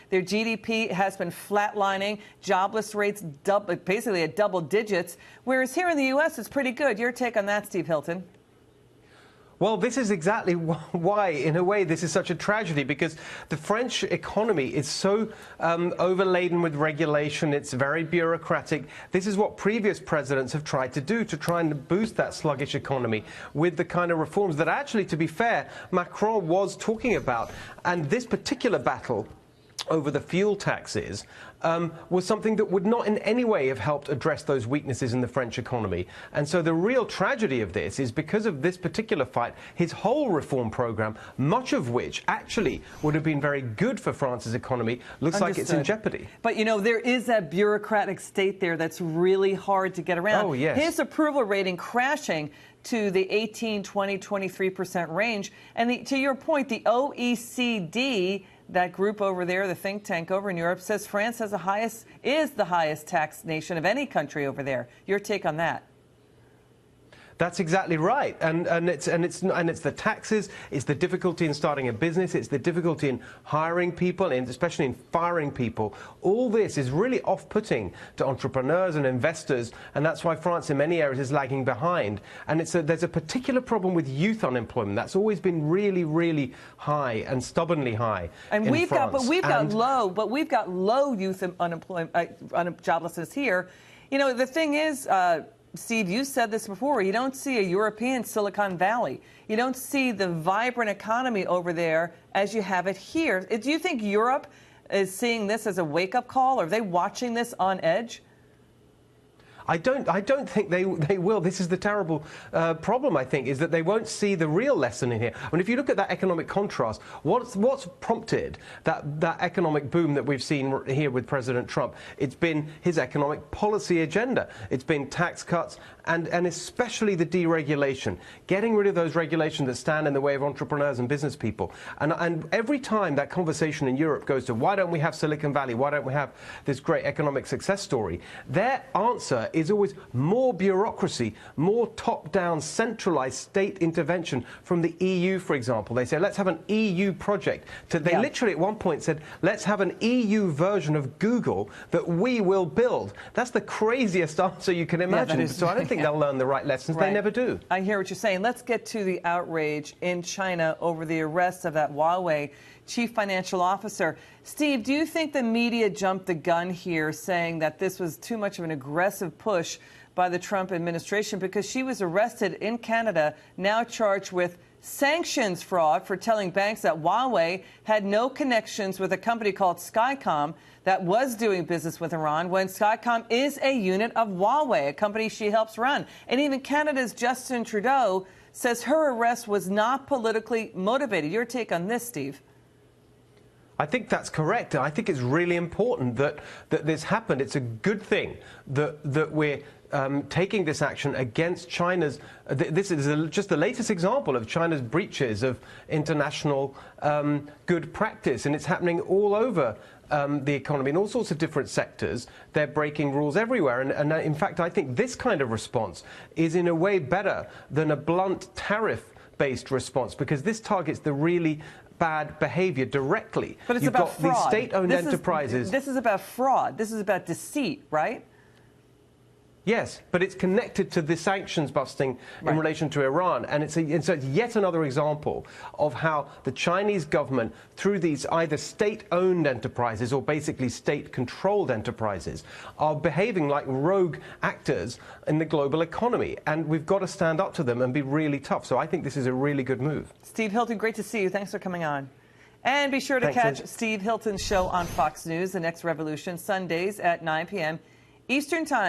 Their GDP has been flatlining, jobless rates basically at double digits, whereas here in the U.S. it's pretty good. Your take on that, Steve Hilton? Well, this is exactly why, in a way, this is such a tragedy, because the French economy is so overladen with regulation. It's very bureaucratic. This is what previous presidents have tried to do, to try and boost that sluggish economy with the kind of reforms that actually, to be fair, Macron was talking about. And this particular battle over the fuel taxes was something that would not in any way have helped address those weaknesses in the French economy. And so the real tragedy of this is because of this particular fight, his whole reform program, much of which actually would have been very good for France's economy, looks like it's in jeopardy. But, you know, there is that bureaucratic state there that's really hard to get around. Oh, yes. His approval rating crashing to the 18, 20, 23% range. And to your point, the OECD, that group over there, the think tank over in Europe, says France is the highest tax nation of any country over there. Your take on that? That's exactly right, and it's the taxes, it's the difficulty in starting a business, it's the difficulty in hiring people, and especially in firing people. All this is really off-putting to entrepreneurs and investors, and that's why France, in many areas, is lagging behind. And there's a particular problem with youth unemployment that's always been really, really high and stubbornly high. And we've got low youth unemployment, joblessness here. You know, the thing is, Steve, you said this before, you don't see a European Silicon Valley. You don't see the vibrant economy over there as you have it here. Do you think Europe is seeing this as a wake-up call? Are they watching this on edge? I don't think they will. This is the terrible problem, I think, is that they won't see the real lesson in here. I mean, if you look at that economic contrast, what's prompted that economic boom that we've seen here with President Trump? It's been his economic policy agenda. It's been tax cuts and especially the deregulation, getting rid of those regulations that stand in the way of entrepreneurs and business people. And every time that conversation in Europe goes to why don't we have Silicon Valley, why don't we have this great economic success story, their answer is always more bureaucracy, more top-down, centralized state intervention from the EU, for example. They say, let's have an EU project. They literally at one point said, let's have an EU version of Google that we will build. That's the craziest answer you can imagine. So I don't think they'll learn the right lessons. They never do. I hear what you're saying. Let's get to the outrage in China over the arrest of that Huawei chief financial officer. Steve, do you think the media jumped the gun here, saying that this was too much of an aggressive push by the Trump administration, because she was arrested in Canada, now charged with sanctions fraud for telling banks that Huawei had no connections with a company called Skycom that was doing business with Iran, when Skycom is a unit of Huawei, a company she helps run. And even Canada's Justin Trudeau says her arrest was not politically motivated. Your take on this, Steve? I think that's correct. I think it's really important that this happened. It's a good thing that we're taking this action against China's. This is just the latest example of China's breaches of international good practice, and it's happening all over the economy in all sorts of different sectors. They're breaking rules everywhere, and in fact, I think this kind of response is in a way better than a blunt tariff-based response, because this targets the really bad behavior directly. But it's You've about got fraud. These state-owned enterprises. This is about fraud. This is about deceit, right? Yes, but it's connected to the sanctions busting in relation to Iran. And so it's yet another example of how the Chinese government, through these either state-owned enterprises or basically state-controlled enterprises, are behaving like rogue actors in the global economy. And we've got to stand up to them and be really tough. So I think this is a really good move. Steve Hilton, great to see you. Thanks for coming on. And be sure to catch Steve Hilton's show on Fox News, The Next Revolution, Sundays at 9 p.m. Eastern Time.